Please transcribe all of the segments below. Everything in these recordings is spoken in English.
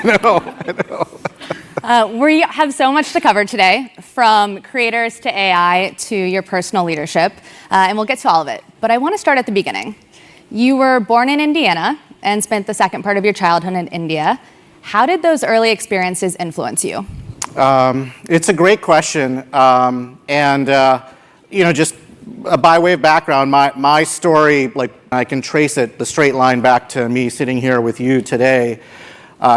We have so much to cover today, from creators to AI to your personal leadership, and we'll get to all of it. But I want to start at the beginning. You were born in Indiana and spent the second part of your childhood in India. How did those early experiences influence you? It's a great question, just by way of background, my story, like I can trace it, the straight line back to me sitting here with you today.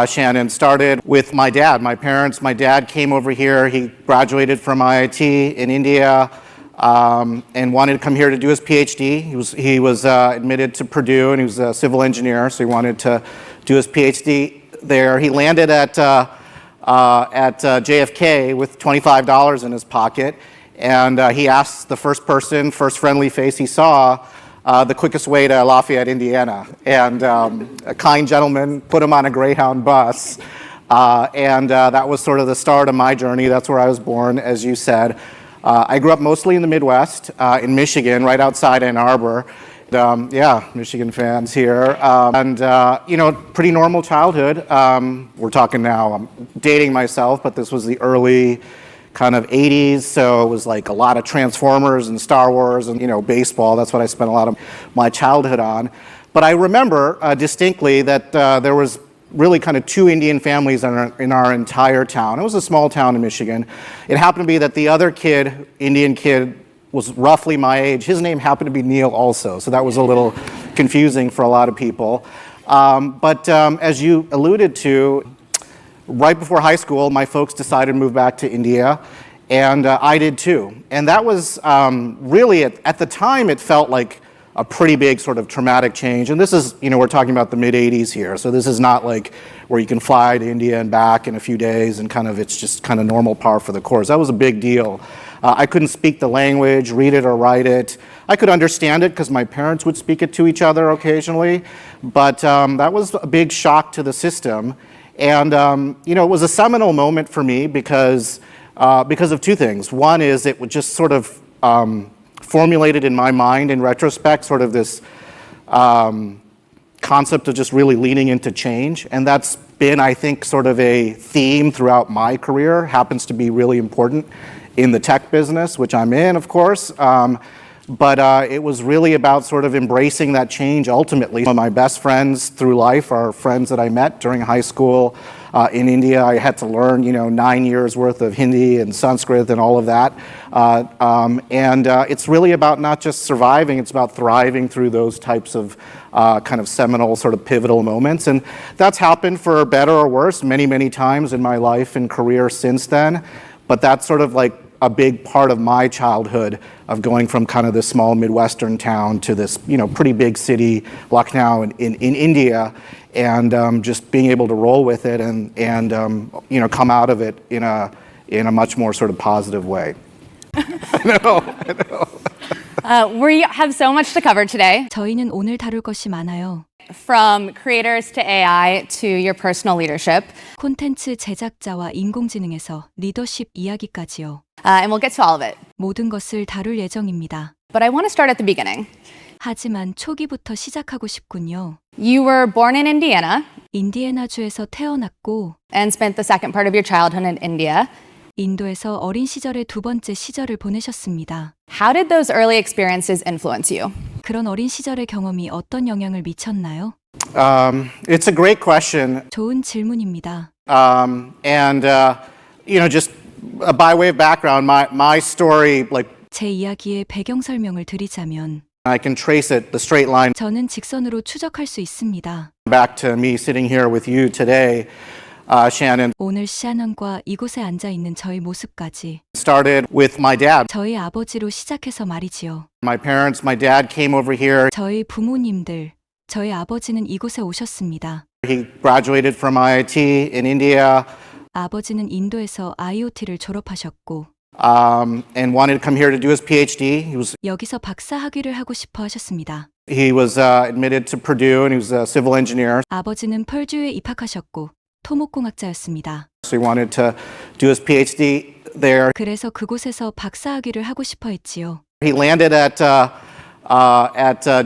Shannon, started with my dad. My dad came over here. He graduated from IIT in India and wanted to come here to do his PhD. He was admitted to Purdue, and he was a civil engineer, so he wanted to do his PhD there. He landed at JFK with $25 in his pocket, and he asked the first friendly face he saw, the quickest way to Lafayette, Indiana. And a kind gentleman put him on a Greyhound bus. That was sort of the start of my journey. That's where I was born, as you said. I grew up mostly in the Midwest, in Michigan, right outside Ann Arbor. Michigan fans here. Pretty normal childhood. We're talking now, I'm dating myself, but this was the early kind of 80s, so it was like a lot of Transformers and Star Wars and, baseball. That's what I spent a lot of my childhood on. But I remember distinctly that there was really kind of two Indian families in our entire town. It was a small town in Michigan. It happened to be that the other Indian kid, was roughly my age. His name happened to be Neil also, so that was a little confusing for a lot of people. As you alluded to, right before high school, my folks decided to move back to India, and I did too. And that was really, at the time, it felt like a pretty big sort of traumatic change. And this is, we're talking about the mid-'80s here, so this is not like where you can fly to India and back in a few days and it's just kind of normal par for the course. That was a big deal. I couldn't speak the language, read it or write it. I could understand it because my parents would speak it to each other occasionally, but that was a big shock to the system. And it was a seminal moment for me because of two things. One is it was just sort of formulated in my mind in retrospect, sort of this concept of just really leaning into change. And that's been, I think, sort of a theme throughout my career, happens to be really important in the tech business, which I'm in, of course. But it was really about sort of embracing that change ultimately. Some of my best friends through life are friends that I met during high school in India. I had to learn, 9 years worth of Hindi and Sanskrit and all of that. It's really about not just surviving, it's about thriving through those types of kind of seminal sort of pivotal moments. And that's happened for better or worse many, many times in my life and career since then. But that's sort of like a big part of my childhood of going from kind of this small Midwestern town to this, pretty big city, Lucknow in India, and just being able to roll with it and come out of it in a much more sort of positive way. I know. We have so much to cover today. 저희는 오늘 다룰 것이 많아요. From creators to AI to your personal leadership. 콘텐츠 제작자와 인공지능에서 리더십 이야기까지요. And we'll get to all of it. 모든 것을 다룰 예정입니다. But I want to start at the beginning. 하지만 초기부터 시작하고 싶군요. You were born in Indiana. 인디애나주에서 태어났고 and spent the second part of your childhood in India. 인도에서 어린 시절의 두 번째 시절을 보내셨습니다. How did those early experiences influence you? 그런 어린 시절의 경험이 어떤 영향을 미쳤나요? It's a great question. 좋은 질문입니다. Just by way of background, my story, like 제 이야기의 배경 설명을 드리자면 I can trace it, the straight line 저는 직선으로 추적할 수 있습니다. back to me sitting here with you today, Shannon. 오늘 샤넌과 이곳에 앉아 있는 저희 모습까지 Started with my dad. 저희 아버지로 시작해서 말이지요. My dad came over here. 저희 부모님들, 저희 아버지는 이곳에 오셨습니다. He graduated from IIT in India. 아버지는 인도에서 IoT를 졸업하셨고 and wanted to come here to do his PhD. 여기서 박사 학위를 하고 싶어 하셨습니다. He was admitted to Purdue and he was a civil engineer. 아버지는 펄듀에 입학하셨고 토목공학자였습니다. So he wanted to do his PhD there. 그래서 그곳에서 박사 학위를 하고 싶어 했지요. He landed at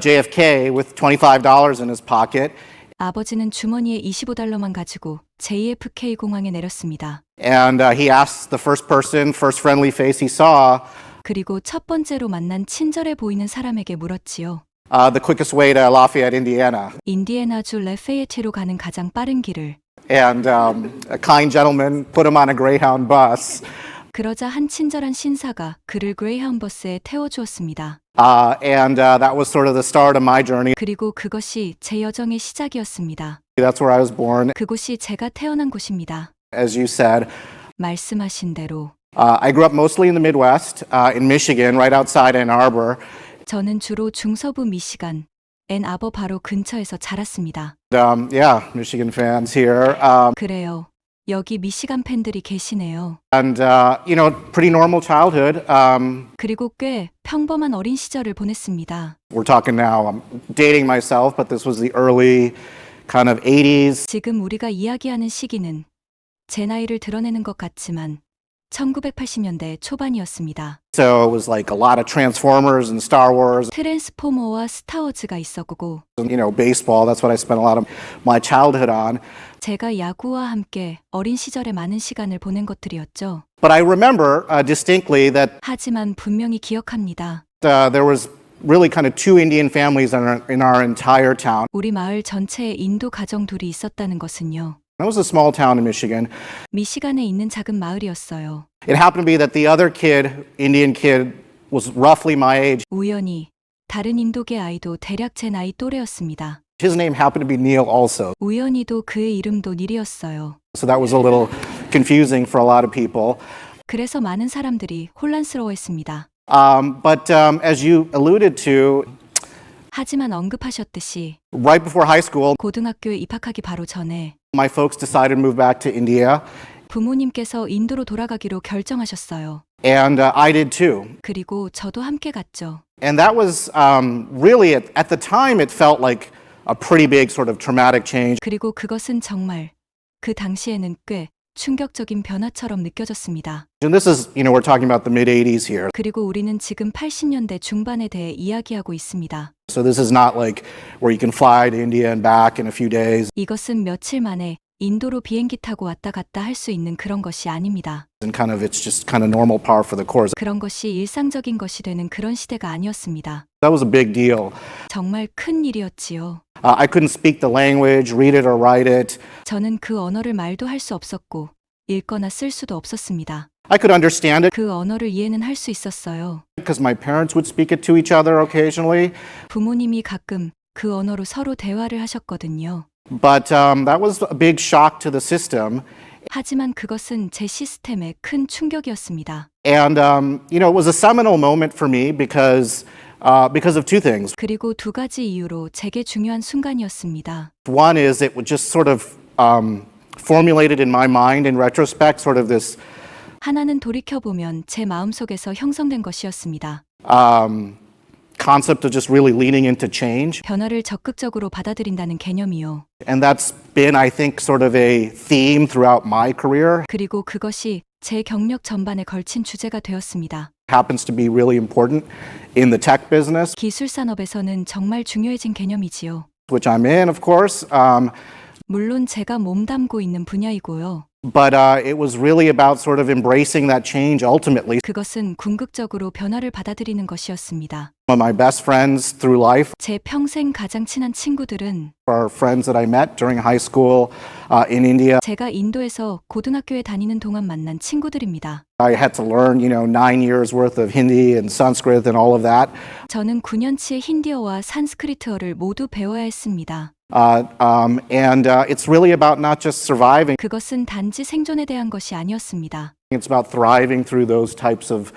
JFK with $25 in his pocket. 아버지는 주머니에 $25만 가지고 JFK 공항에 내렸습니다. And he asked the first person, first friendly face he saw, 그리고 첫 번째로 만난 친절해 보이는 사람에게 물었지요. the quickest way to Lafayette, Indiana. 인디애나주 레페이에트로 가는 가장 빠른 길을. And a kind gentleman put him on a Greyhound bus. 그러자 한 친절한 신사가 그를 그레이하운 버스에 태워주었습니다. And that was sort of the start of my journey. 그리고 그것이 제 여정의 시작이었습니다. That's where I was born. 그곳이 제가 태어난 곳입니다. As you said, 말씀하신 대로 I grew up mostly in the Midwest, in Michigan, right outside Ann Arbor. 저는 주로 중서부 미시간, 앤아버 바로 근처에서 자랐습니다. Yeah, Michigan fans here. 그래요. 여기 미시간 팬들이 계시네요. And, pretty normal childhood. 그리고 꽤 평범한 어린 시절을 보냈습니다. We're talking now, I'm dating myself, but this was the early kind of 80s. 지금 우리가 이야기하는 시기는 제 나이를 드러내는 것 같지만 1980년대 초반이었습니다. So it was like a lot of Transformers and Star Wars, 트랜스포머와 스타워즈가 있었고 and, baseball. That's what I spent a lot of my childhood on. 제가 야구와 함께 어린 시절에 많은 시간을 보낸 것들이었죠. But I remember distinctly that 하지만 분명히 기억합니다. there was really kind of two Indian families in our entire town. 우리 마을 전체에 인도 가정 둘이 있었다는 것은요. It was a small town in Michigan. 미시간에 있는 작은 마을이었어요. It happened to be that the other kid, Indian kid, was roughly my age. 우연히 다른 인도계 아이도 대략 제 나이 또래였습니다. His name happened to be Neil also. 우연히도 그의 이름도 닐이었어요. So that was a little confusing for a lot of people. 그래서 많은 사람들이 혼란스러워했습니다. But as you alluded to, 하지만 언급하셨듯이 right before high school, 고등학교에 입학하기 바로 전에 my folks decided to move back to India, 부모님께서 인도로 돌아가기로 결정하셨어요. and I did too. 그리고 저도 함께 갔죠. And that was really, at the time, it felt like a pretty big sort of traumatic change. 그리고 그것은 정말 그 당시에는 꽤 충격적인 변화처럼 느껴졌습니다. And this is, we're talking about the mid-80s here. 그리고 우리는 지금 80년대 중반에 대해 이야기하고 있습니다. So this is not like where you can fly to India and back in a few days. 이것은 며칠 만에 인도로 비행기 타고 왔다 갔다 할 수 있는 그런 것이 아닙니다. And it's just kind of normal par for the course. 그런 것이 일상적인 것이 되는 그런 시대가 아니었습니다. That was a big deal. 정말 큰 일이었지요. I couldn't speak the language, read it or write it. 저는 그 언어를 말도 할 수 없었고 읽거나 쓸 수도 없었습니다. I could understand it 그 언어를 이해는 할 수 있었어요. because my parents would speak it to each other occasionally. 부모님이 가끔 그 언어로 서로 대화를 하셨거든요. But that was a big shock to the system. 하지만 그것은 제 시스템에 큰 충격이었습니다. And, it was a seminal moment for me because of two things. 그리고 두 가지 이유로 제게 중요한 순간이었습니다. One is it was just sort of formulated in my mind in retrospect, sort of this 하나는 돌이켜보면 제 마음속에서 형성된 것이었습니다. concept of just really leaning into change. 변화를 적극적으로 받아들인다는 개념이요. And that's been, I think, sort of a theme throughout my career. 그리고 그것이 제 경력 전반에 걸친 주제가 되었습니다. Happens to be really important in the tech business, 기술 산업에서는 정말 중요해진 개념이지요. which I'm in, of course. 물론 제가 몸담고 있는 분야이고요. But it was really about sort of embracing that change ultimately. 그것은 궁극적으로 변화를 받아들이는 것이었습니다. Some of my best friends through life 제 평생 가장 친한 친구들은 are friends that I met during high school in India. 제가 인도에서 고등학교에 다니는 동안 만난 친구들입니다. I had to learn, 9 years worth of Hindi and Sanskrit and all of that. 저는 9년치의 힌디어와 산스크리트어를 모두 배워야 했습니다. And it's really about not just surviving, 그것은 단지 생존에 대한 것이 아니었습니다. it's about thriving through those types of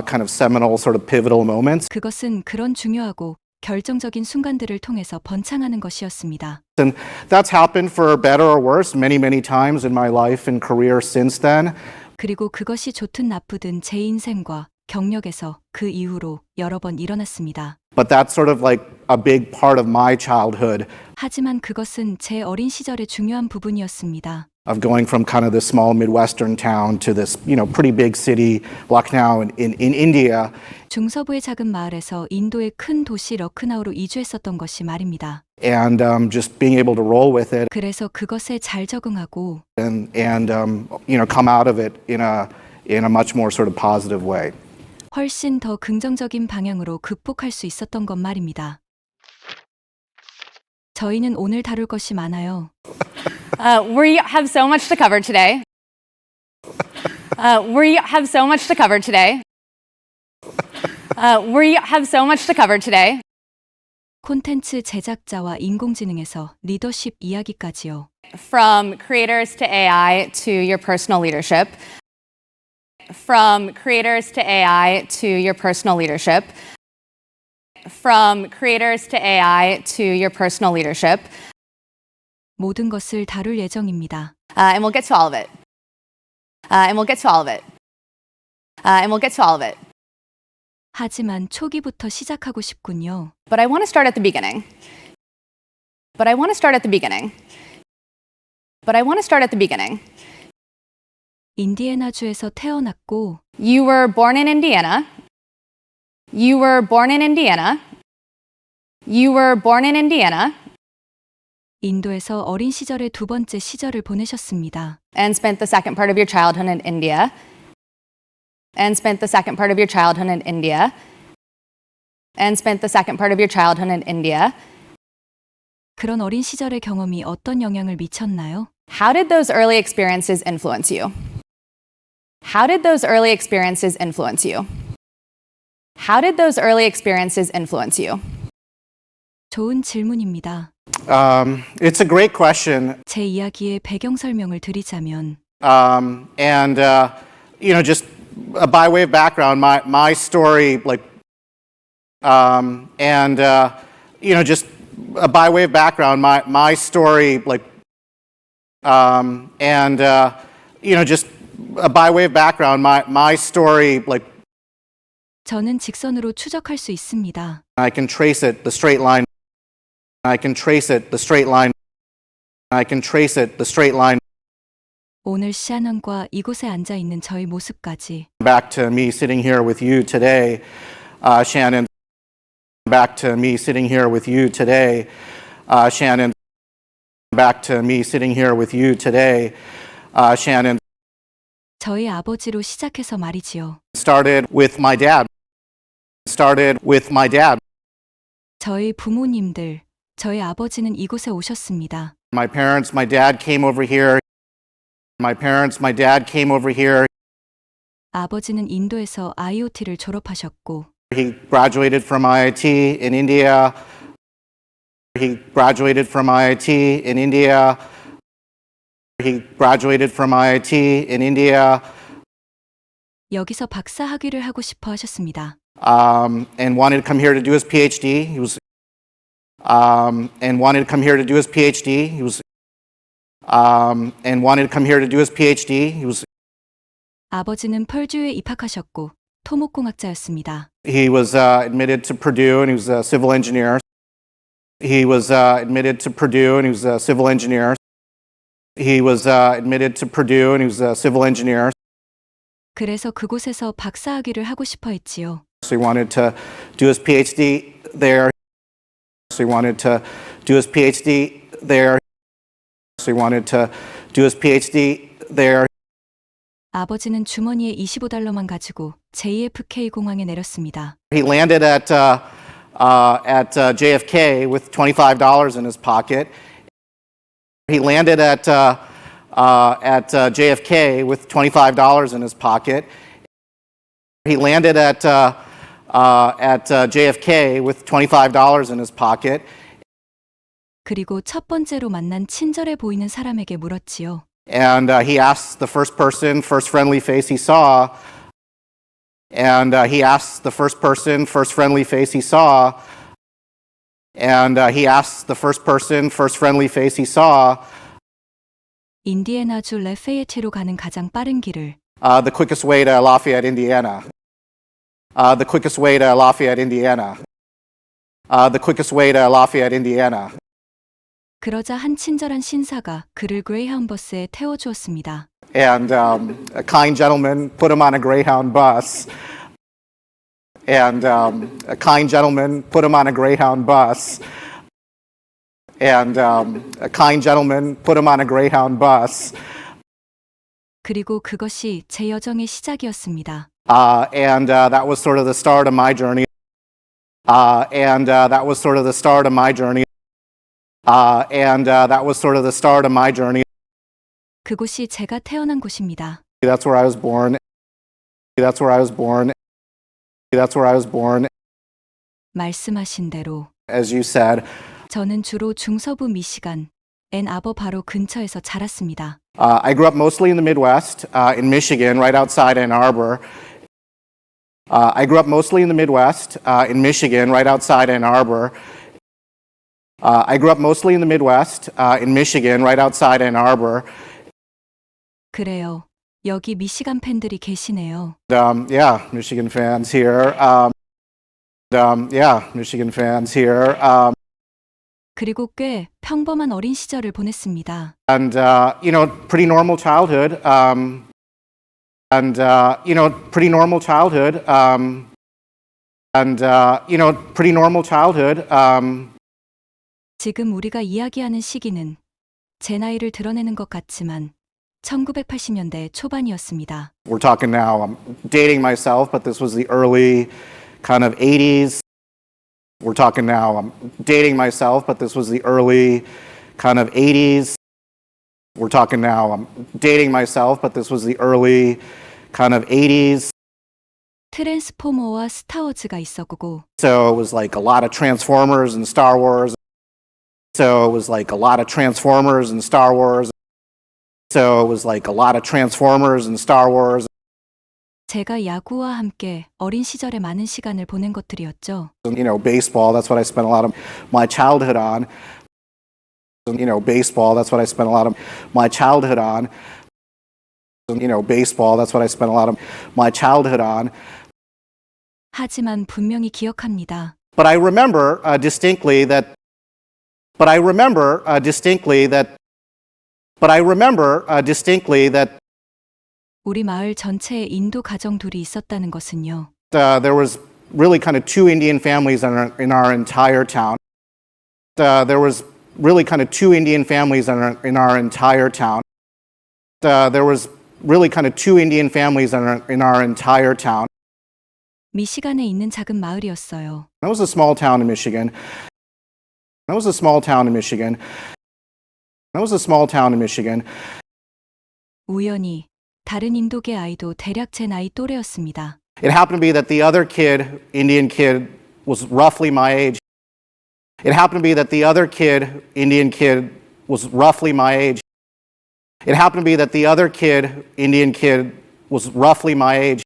kind of seminal, sort of pivotal moments. 그것은 그런 중요하고 결정적인 순간들을 통해서 번창하는 것이었습니다. And that's happened for better or worse many, many times in my life and career since then. 그리고 그것이 좋든 나쁘든 제 인생과 경력에서 그 이후로 여러 번 일어났습니다. But that's sort of like a big part of my childhood 하지만 그것은 제 어린 시절의 중요한 부분이었습니다. of going from kind of this small Midwestern town to this, pretty big city, Lucknow in India. 중서부의 작은 마을에서 인도의 큰 도시 러크나우로 이주했었던 것이 말입니다. and just being able to roll with it 그래서 그것에 잘 적응하고 and come out of it in a much more sort of positive way. 훨씬 더 긍정적인 방향으로 극복할 수 있었던 것 말입니다. 저희는 오늘 다룰 것이 많아요. We have so much to cover today. We have so much to cover today. We have so much to cover today. 콘텐츠 제작자와 인공지능에서 리더십 이야기까지요. From creators to AI to your personal leadership. From creators to AI to your personal leadership. From creators to AI to your personal leadership. 모든 것을 다룰 예정입니다. And we'll get to all of it. And we'll get to all of it. And we'll get to all of it. 하지만 초기부터 시작하고 싶군요. But I want to start at the beginning. But I want to start at the beginning. But I want to start at the beginning. 인디애나주에서 태어났고 You were born in Indiana. You were born in Indiana. You were born in Indiana. 인도에서 어린 시절의 두 번째 시절을 보내셨습니다. And spent the second part of your childhood in India. And spent the second part of your childhood in India. And spent the second part of your childhood in India. 그런 어린 시절의 경험이 어떤 영향을 미쳤나요? How did those early experiences influence you? How did those early experiences influence you? How did those early experiences influence you? 좋은 질문입니다. It's a great question, 제 이야기의 배경 설명을 드리자면 just by way of background, my story, just by way of background, my story, just by way of background, my story, 저는 직선으로 추적할 수 있습니다. I can trace it, the straight line. I can trace it, the straight line. I can trace it, the straight line. 오늘 샤넌과 이곳에 앉아 있는 저의 모습까지 Back to me sitting here with you today, Shannon. Back to me sitting here with you today, Shannon. Back to me sitting here with you today, Shannon. 저희 아버지로 시작해서 말이지요. Started with my dad. Started with my dad. 저희 부모님들, 저희 아버지는 이곳에 오셨습니다. My parents, my dad came over here. My parents, my dad came over here. 아버지는 인도에서 IoT를 졸업하셨고 He graduated from IIT in India. He graduated from IIT in India. He graduated from IIT in India. 여기서 박사 학위를 하고 싶어 하셨습니다. And wanted to come here to do his PhD. He was, and wanted to come here to do his PhD. He was, and wanted to come here to do his PhD. He was. 아버지는 펄주에 입학하셨고 토목공학자였습니다. He was admitted to Purdue, and he was a civil engineer. He was admitted to Purdue, and he was a civil engineer. He was admitted to Purdue, and he was a civil engineer. 그래서 그곳에서 박사 학위를 하고 싶어 했지요. So he wanted to do his PhD there. So he wanted to do his PhD there. So he wanted to do his PhD there. 아버지는 주머니에 $25만 가지고 JFK 공항에 내렸습니다. He landed at JFK with $25 in his pocket. He landed at JFK with $25 in his pocket. He landed at JFK with $25 in his pocket. 그리고 첫 번째로 만난 친절해 보이는 사람에게 물었지요. And he asked the first person, first friendly face he saw. And he asked the first person, first friendly face he saw. And he asked the first person, first friendly face he saw. 인디애나주 레페이에티로 가는 가장 빠른 길을 The quickest way to Lafayette, Indiana. The quickest way to Lafayette, Indiana. The quickest way to Lafayette, Indiana. 그러자 한 친절한 신사가 그를 그레이하운 버스에 태워주었습니다. And a kind gentleman put him on a Greyhound bus. And a kind gentleman put him on a Greyhound bus. and a kind gentleman put him on a Greyhound bus. 그리고 그것이 제 여정의 시작이었습니다. And that was sort of the start of my journey. And that was sort of the start of my journey. And that was sort of the start of my journey. 그곳이 제가 태어난 곳입니다. That's where I was born. That's where I was born. That's where I was born. 말씀하신 대로 As you said, 저는 주로 중서부 미시간, 앤 아버 바로 근처에서 자랐습니다. I grew up mostly in the Midwest, in Michigan, right outside Ann Arbor. I grew up mostly in the Midwest, in Michigan, right outside Ann Arbor. I grew up mostly in the Midwest, in Michigan, right outside Ann Arbor. 그래요. 여기 미시간 팬들이 계시네요. Yeah, Michigan fans here. Yeah, Michigan fans here. 그리고 꽤 평범한 어린 시절을 보냈습니다. And, pretty normal childhood. Pretty normal childhood. Pretty normal childhood. 지금 우리가 이야기하는 시기는 제 나이를 드러내는 것 같지만 1980년대 초반이었습니다. We're talking now, I'm dating myself, but this was the early kind of 80s. We're talking now, I'm dating myself, but this was the early kind of 80s. We're talking now, I'm dating myself, but this was the early kind of 80s. 트랜스포머와 스타워즈가 있었고 So it was like a lot of Transformers and Star Wars. So it was like a lot of Transformers and Star Wars. So it was like a lot of Transformers and Star Wars. 제가 야구와 함께 어린 시절에 많은 시간을 보낸 것들이었죠. Baseball, that's what I spent a lot of my childhood on. Baseball, that's what I spent a lot of my childhood on. Baseball, that's what I spent a lot of my childhood on. 하지만 분명히 기억합니다. But I remember distinctly that. But I remember distinctly that. But I remember distinctly that 우리 마을 전체에 인도 가정 둘이 있었다는 것은요. there was really kind of two Indian families in our entire town. There was really kind of two Indian families in our entire town. There was really kind of two Indian families in our entire town. 미시간에 있는 작은 마을이었어요. That was a small town in Michigan. That was a small town in Michigan. That was a small town in Michigan. 우연히 다른 인도계 아이도 대략 제 나이 또래였습니다. It happened to be that the other kid, Indian kid, was roughly my age. It happened to be that the other kid, Indian kid, was roughly my age. It happened to be that the other kid, Indian kid, was roughly my age.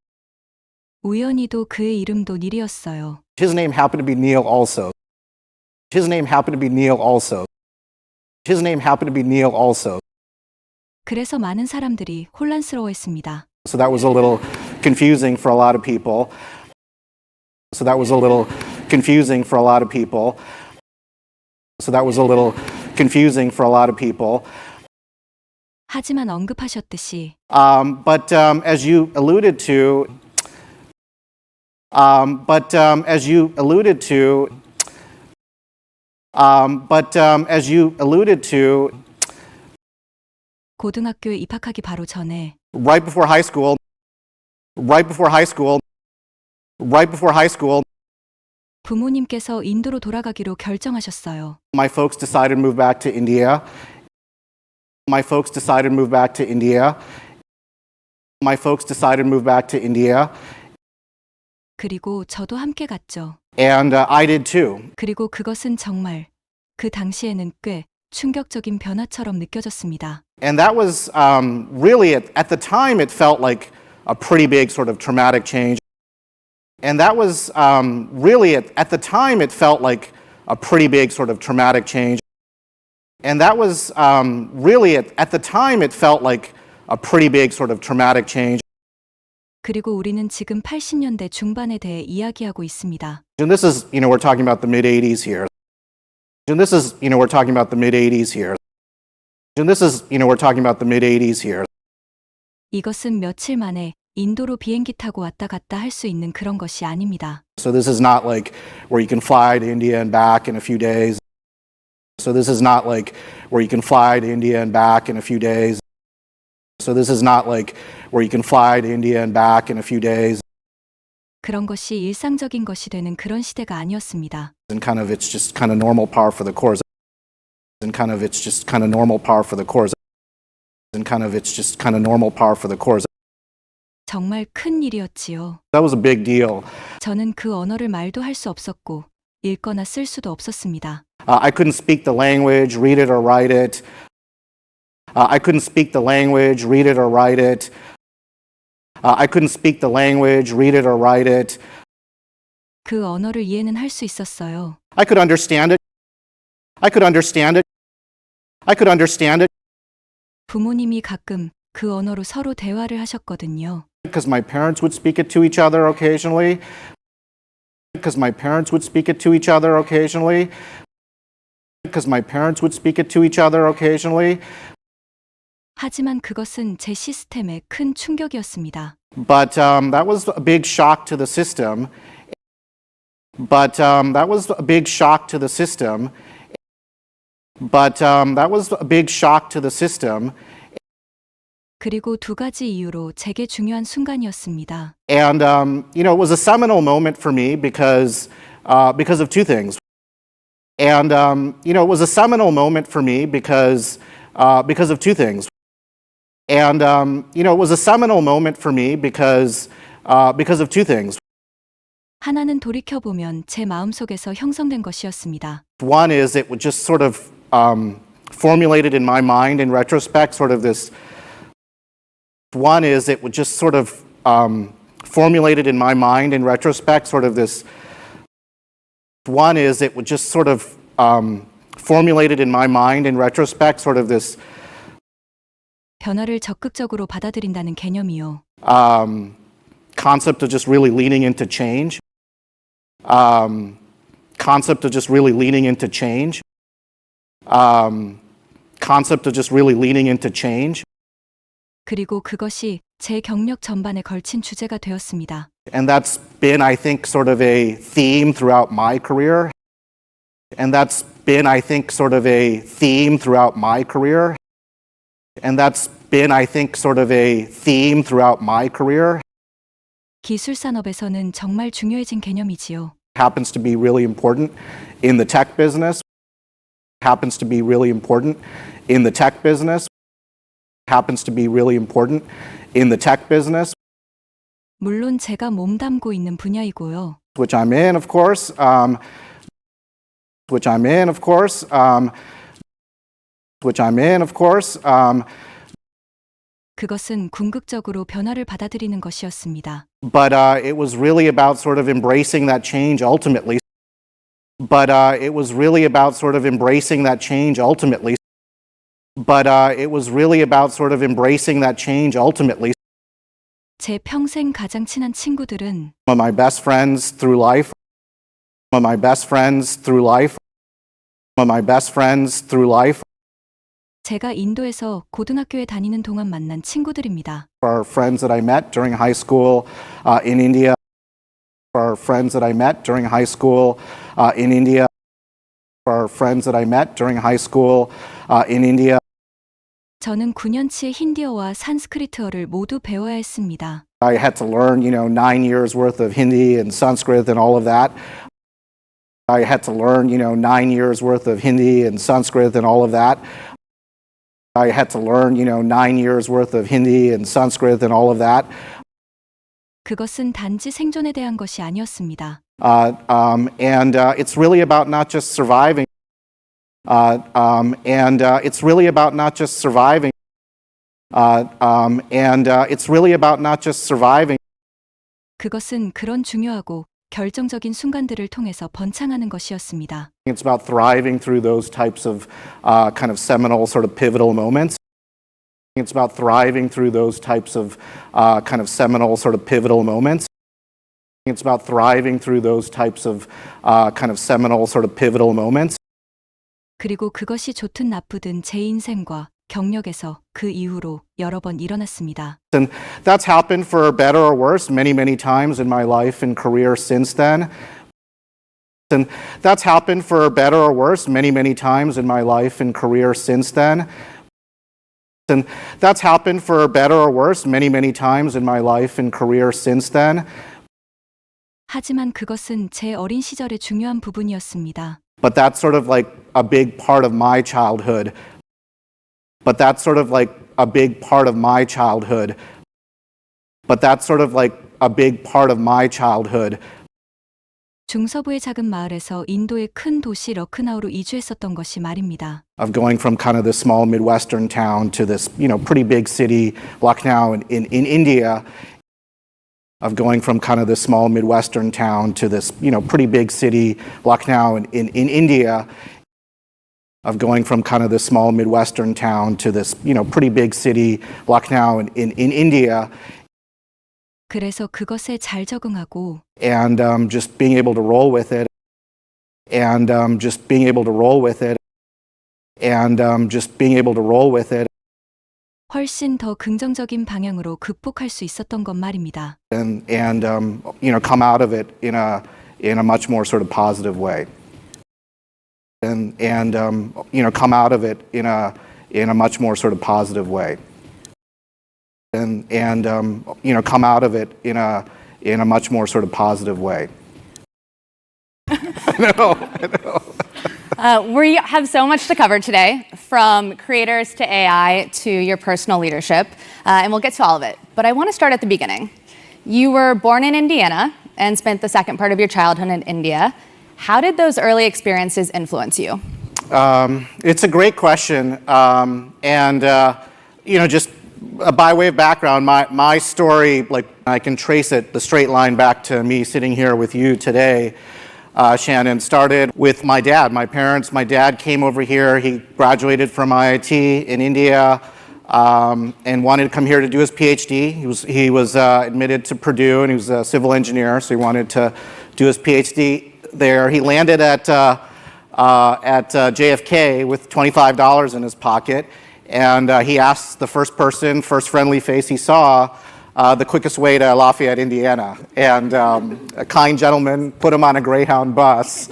우연히도 그의 이름도 닐이었어요. His name happened to be Neil also. His name happened to be Neil also. His name happened to be Neil also. 그래서 많은 사람들이 혼란스러워했습니다. So that was a little confusing for a lot of people. So that was a little confusing for a lot of people. So that was a little confusing for a lot of people. 하지만 언급하셨듯이 But as you alluded to, as you alluded to, as you alluded to, 고등학교에 입학하기 바로 전에 right before high school, right before high school, right before high school, 부모님께서 인도로 돌아가기로 결정하셨어요. my folks decided to move back to India. My folks decided to move back to India. My folks decided to move back to India. 그리고 저도 함께 갔죠. And I did too. 그리고 그것은 정말 그 당시에는 꽤 충격적인 변화처럼 느껴졌습니다. And that was really, at the time, it felt like a pretty big sort of traumatic change. And that was really, at the time, it felt like a pretty big sort of traumatic change. And that was really, at the time, it felt like a pretty big sort of traumatic change. 그리고 우리는 지금 80년대 중반에 대해 이야기하고 있습니다. And this is, we're talking about the mid-80s here. And this is, we're talking about the mid-80s here. And this is, we're talking about the mid-80s here. 이것은 며칠 만에 인도로 비행기 타고 왔다 갔다 할 수 있는 그런 것이 아닙니다. So this is not like where you can fly to India and back in a few days. So this is not like where you can fly to India and back in a few days. So this is not like where you can fly to India and back in a few days. 그런 것이 일상적인 것이 되는 그런 시대가 아니었습니다. And kind of it's just kind of normal par for the course. And kind of it's just kind of normal par for the course. And kind of it's just kind of normal par for the course. 정말 큰 일이었지요. That was a big deal. 저는 그 언어를 말도 할 수 없었고 읽거나 쓸 수도 없었습니다. I couldn't speak the language, read it or write it. I couldn't speak the language, read it or write it. I couldn't speak the language, read it or write it. 그 언어를 이해는 할 수 있었어요. I could understand it. I could understand it. I could understand it 부모님이 가끔 그 언어로 서로 대화를 하셨거든요. because my parents would speak it to each other occasionally. Because my parents would speak it to each other occasionally. Because my parents would speak it to each other occasionally. 하지만 그것은 제 시스템에 큰 충격이었습니다. But that was a big shock to the system. But that was a big shock to the system. But that was a big shock to the system. 그리고 두 가지 이유로 제게 중요한 순간이었습니다. And it was a seminal moment for me because of two things. And it was a seminal moment for me because of two things. And it was a seminal moment for me because of two things. 하나는 돌이켜보면 제 마음속에서 형성된 것이었습니다. One is it was just sort of formulated in my mind in retrospect, sort of this. One is it was just sort of formulated in my mind in retrospect, sort of this. One is it was just sort of formulated in my mind in retrospect, sort of this. 변화를 적극적으로 받아들인다는 개념이요. Concept of just really leaning into change. Concept of just really leaning into change. Concept of just really leaning into change. 그리고 그것이 제 경력 전반에 걸친 주제가 되었습니다. And that's been, I think, sort of a theme throughout my career. And that's been, I think, sort of a theme throughout my career. And that's been, I think, sort of a theme throughout my career. 기술 산업에서는 정말 중요해진 개념이지요. Happens to be really important in the tech business. Happens to be really important in the tech business. Happens to be really important in the tech business. 물론 제가 몸담고 있는 분야이고요. Which I'm in, of course. Which I'm in, of course. Which I'm in, of course. 그것은 궁극적으로 변화를 받아들이는 것이었습니다. But it was really about sort of embracing that change ultimately. But it was really about sort of embracing that change ultimately. But it was really about sort of embracing that change ultimately. 제 평생 가장 친한 친구들은 Some of my best friends through life. Some of my best friends through life. Some of my best friends through life. 제가 인도에서 고등학교에 다니는 동안 만난 친구들입니다. Are friends that I met during high school in India. Are friends that I met during high school in India. Are friends that I met during high school in India. 저는 9년치의 힌디어와 산스크리트어를 모두 배워야 했습니다. I had to learn, 9 years worth of Hindi and Sanskrit and all of that. I had to learn, 9 years worth of Hindi and Sanskrit and all of that. I had to learn, 9 years worth of Hindi and Sanskrit and all of that. 그것은 단지 생존에 대한 것이 아니었습니다. And it's really about not just surviving. And it's really about not just surviving. And it's really about not just surviving. 그것은 그런 중요하고 결정적인 순간들을 통해서 번창하는 것이었습니다. It's about thriving through those types of kind of seminal, sort of pivotal moments. It's about thriving through those types of kind of seminal, sort of pivotal moments. It's about thriving through those types of kind of seminal, sort of pivotal moments. 그리고 그것이 좋든 나쁘든 제 인생과 경력에서 그 이후로 여러 번 일어났습니다. And that's happened for better or worse many, many times in my life and career since then. And that's happened for better or worse many, many times in my life and career since then. And that's happened for better or worse many, many times in my life and career since then. 하지만 그것은 제 어린 시절의 중요한 부분이었습니다. But that's sort of like a big part of my childhood. But that's sort of like a big part of my childhood. But that's sort of like a big part of my childhood. 중서부의 작은 마을에서 인도의 큰 도시 러크나우로 이주했었던 것이 말입니다. Of going from kind of this small Midwestern town to this, pretty big city, Lucknow in India. Of going from kind of this small Midwestern town to this, pretty big city, Lucknow in India. Of going from kind of this small Midwestern town to this, pretty big city, Lucknow in India. 그래서 그것에 잘 적응하고 And just being able to roll with it. And just being able to roll with it. And just being able to roll with it. 훨씬 더 긍정적인 방향으로 극복할 수 있었던 것 말입니다. And come out of it in a much more sort of positive way. And come out of it in a much more sort of positive way. And come out of it in a much more sort of positive way. I know. We have so much to cover today, from creators to AI to your personal leadership, and we'll get to all of it. But I want to start at the beginning. You were born in Indiana and spent the second part of your childhood in India. How did those early experiences influence you? It's a great question. Just by way of background, my story, like I can trace it, the straight line back to me sitting here with you today. Shannon, started with my dad. My dad came over here. He graduated from IIT in India and wanted to come here to do his PhD. He was admitted to Purdue, and he was a civil engineer, so he wanted to do his PhD there. He landed at JFK with $25 in his pocket, and he asked the first friendly face he saw, the quickest way to Lafayette, Indiana. And a kind gentleman put him on a Greyhound bus.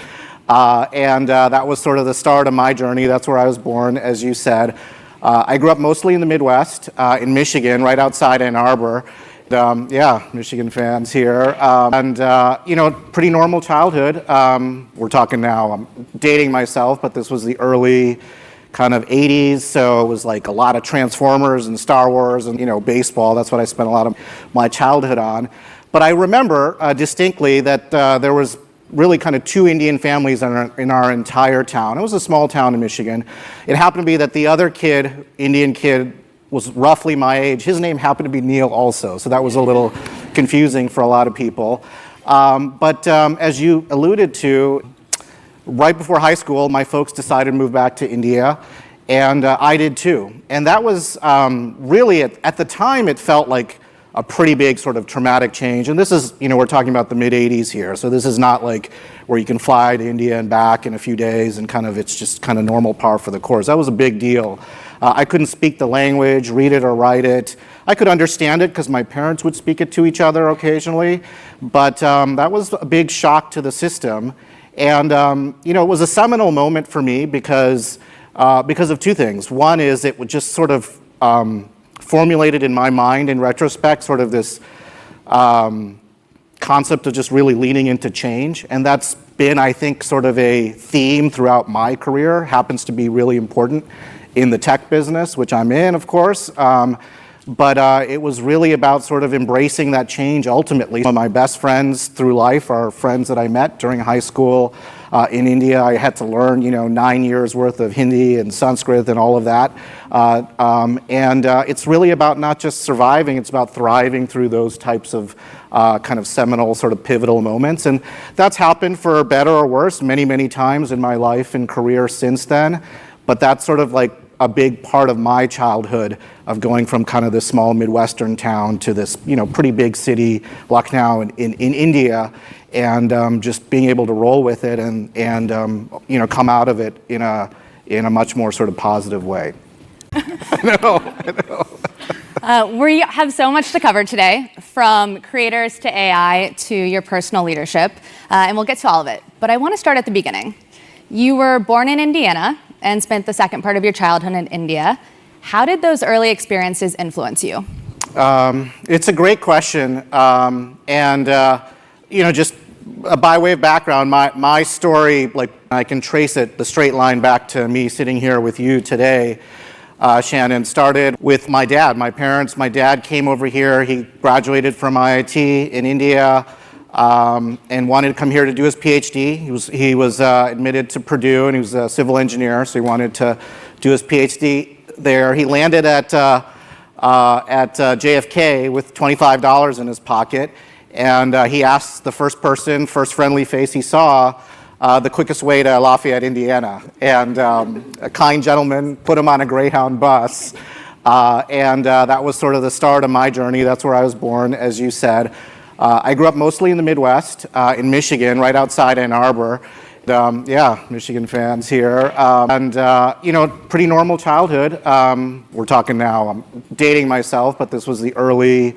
That was sort of the start of my journey. That's where I was born, as you said. I grew up mostly in the Midwest, in Michigan, right outside Ann Arbor. Michigan fans here. Pretty normal childhood. We're talking now, I'm dating myself, but this was the early kind of 80s, so it was like a lot of Transformers and Star Wars and, baseball. That's what I spent a lot of my childhood on. But I remember distinctly that there was really kind of two Indian families in our entire town. It was a small town in Michigan. It happened to be that the other kid, Indian kid, was roughly my age. His name happened to be Neil also, so that was a little confusing for a lot of people. But as you alluded to, right before high school, my folks decided to move back to India, and I did too. And that was really, at the time, it felt like a pretty big sort of traumatic change. And this is, we're talking about the mid-'80s here, so this is not like where you can fly to India and back in a few days and it's just kind of normal par for the course. That was a big deal. I couldn't speak the language, read it or write it. I could understand it because my parents would speak it to each other occasionally, but that was a big shock to the system. And it was a seminal moment for me because of two things. One is it would just sort of formulated in my mind in retrospect sort of this concept of just really leaning into change. And that's been, I think, sort of a theme throughout my career, happens to be really important in the tech business, which I'm in, of course. But it was really about sort of embracing that change ultimately. My best friends through life are friends that I met during high school in India. I had to learn, 9 years worth of Hindi and Sanskrit and all of that. It's really about not just surviving, it's about thriving through those types of kind of seminal sort of pivotal moments. And that's happened for better or worse many, many times in my life and career since then. But that's sort of like a big part of my childhood, of going from kind of this small Midwestern town to this, pretty big city, Lucknow in India, and just being able to roll with it and come out of it in a much more sort of positive way. I know. We have so much to cover today, from creators to AI to your personal leadership, and we'll get to all of it. But I want to start at the beginning. You were born in Indiana and spent the second part of your childhood in India. How did those early experiences influence you? It's a great question, just by way of background, my story, like I can trace it, the straight line back to me sitting here with you today. Shannon, started with my dad. My parents, my dad came over here. He graduated from IIT in India and wanted to come here to do his PhD. He was admitted to Purdue, and he was a civil engineer, so he wanted to do his PhD there. He landed at JFK with $25 in his pocket, and he asked the first friendly face he saw, the quickest way to Lafayette, Indiana. And a kind gentleman put him on a Greyhound bus. That was sort of the start of my journey. That's where I was born, as you said. I grew up mostly in the Midwest, in Michigan, right outside Ann Arbor. Michigan fans here. Pretty normal childhood. We're talking now, I'm dating myself, but this was the early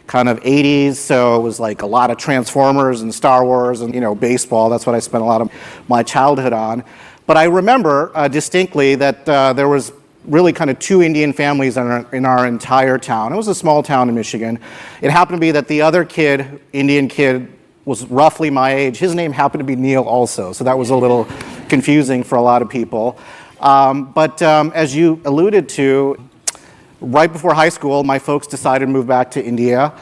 kind of 80s, so it was like a lot of Transformers and Star Wars and, baseball. That's what I spent a lot of my childhood on. But I remember distinctly that there was really kind of two Indian families in our entire town. It was a small town in Michigan. It happened to be that the other kid, Indian kid, was roughly my age. His name happened to be Neil also, so that was a little confusing for a lot of people. As you alluded to, right before high school, my folks decided to move back to India,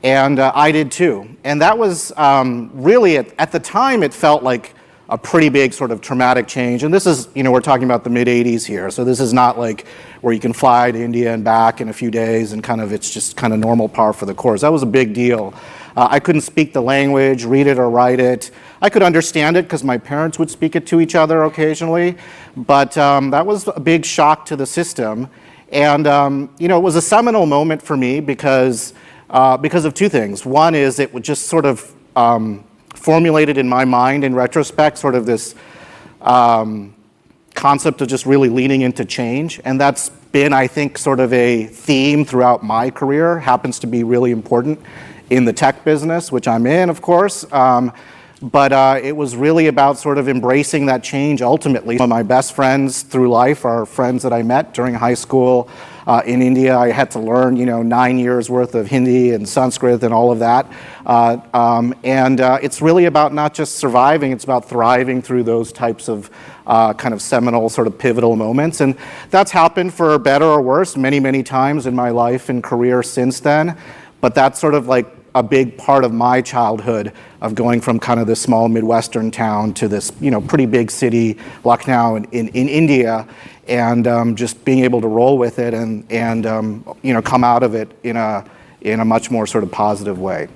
and I did too. And that was really, at the time, it felt like a pretty big sort of traumatic change. And this is, we're talking about the mid-'80s here, so this is not like where you can fly to India and back in a few days and it's just kind of normal par for the course. That was a big deal. I couldn't speak the language, read it or write it. I could understand it because my parents would speak it to each other occasionally, but that was a big shock to the system. And it was a seminal moment for me because of two things. One is it would just sort of formulated in my mind in retrospect sort of this concept of just really leaning into change. And that's been, I think, sort of a theme throughout my career. Happens to be really important in the tech business, which I'm in, of course. But it was really about sort of embracing that change ultimately. One of my best friends through life are friends that I met during high school in India. I had to learn, 9 years worth of Hindi and Sanskrit and all of that. It's really about not just surviving, it's about thriving through those types of kind of seminal, sort of pivotal moments. And that's happened for better or worse many, many times in my life and career since then. But that's sort of like a big part of my childhood of going from kind of this small Midwestern town to this, pretty big city, Lucknow in India, and just being able to roll with it and come out of it in a much more sort of positive way.